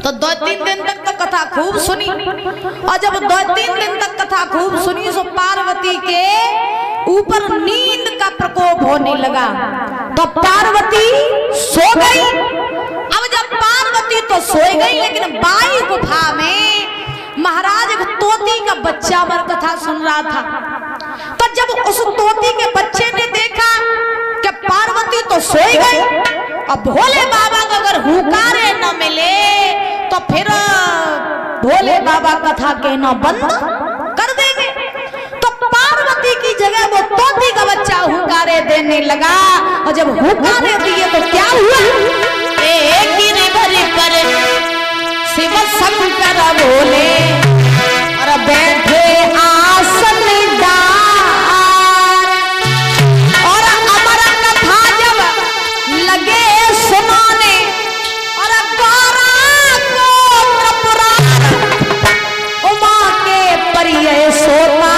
तो 2-3 दिन तक तो कथा खूब सुनी, और जब 2-3 दिन तक कथा खूब सुनी तो पार्वती के ऊपर नींद का प्रकोप होने लगा। तो पार्वती सो गई। अब जब पार्वती तो सोई गई, लेकिन बाई गुफा में महाराज एक तोती का बच्चा मर कथा सुन रहा था। तो जब उस तोती के बच्चे ने देखा कि पार्वती तो सोई गई, अब भोले बाबा को अगर हुकारे न मिले तो फिर भोले बाबा कथा कहना बंद कर देंगे। तो पार्वती की जगह वो तोती का बच्चा हुकारे देने लगा, और जब हुकारे दिए तो क्या हुआ? एक गिरधर पर शिव शंकर बोले और बैठे आसन डार, और अमर कथा जब लगे सुनाने और गौरा को प्रपुराण, उमा के परिय सोता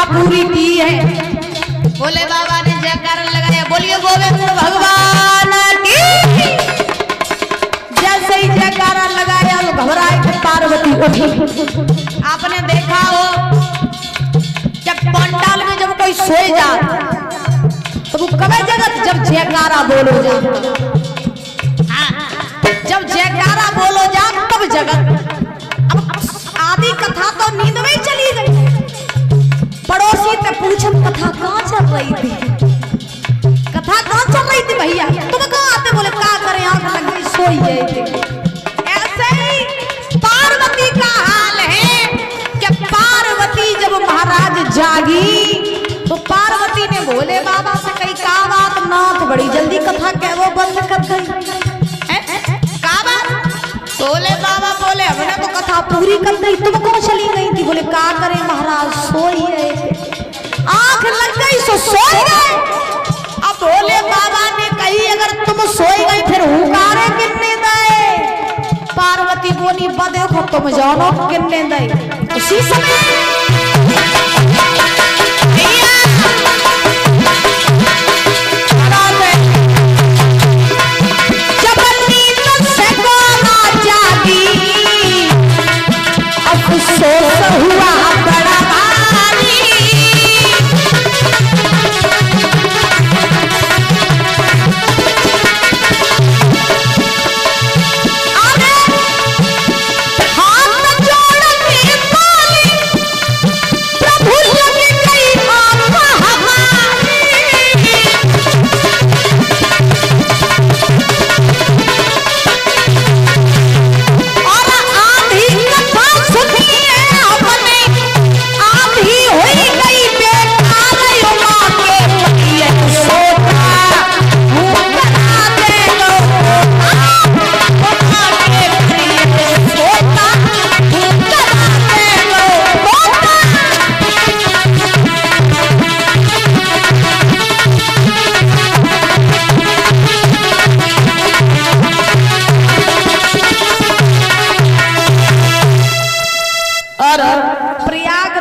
पूरी की है। भोले बाबा ने जयकार लगाया, बोलिए गोविंद भगवान की। जैसे ही जयकारा लगाया तो घबराए थे पार्वती उठी। आपने देखा हो जब पंडाल में जब कोई सोए जा तो वो कবে जगत जब जयकारा बोलो जा, जब जयकारा बोलो जा तब जगत। अब आदि कथा तो नींद में चली गई। पड़ोसी से पूछत कथा कहाँ चल रही थी, कथा कहाँ चल रही थी भैया तुम कहाँ आते? बोले का करें आंख लग गई सोई गए थे। ऐसे ही पार्वती का हाल है कि पार्वती जब महाराज जागी तो पार्वती ने भोले बाबा से कही का बात नाथ बड़ी जल्दी कथा कह वो बंद कर गई का बात? भोले बाबा बोले हमने तो कथा पूरी कर दी तुम कौन चली गई थी? बोले का करें महाराज सोई गए थे, आंख लग गई सो सोई गए। अब भोले बाबा ने कही अगर तुम सोई गई फिर हुकारे कितने दे? पार्वती बोली देखो तुम जानो कितने दे। उसी समय हुआ बड़ा भारी हाथ जोड़ने वाली प्रभु लग गई आप हमारी। और आंधी कथा सुनिए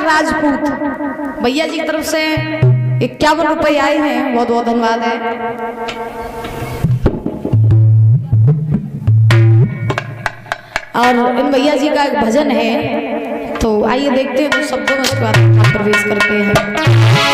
राजपूत भैया जी की तरफ से 51 रुपए आए हैं, बहुत बहुत धन्यवाद है। और इन भैया जी का एक भजन है तो आइए देखते हैं तो शब्दों में इसके बाद प्रवेश करते हैं।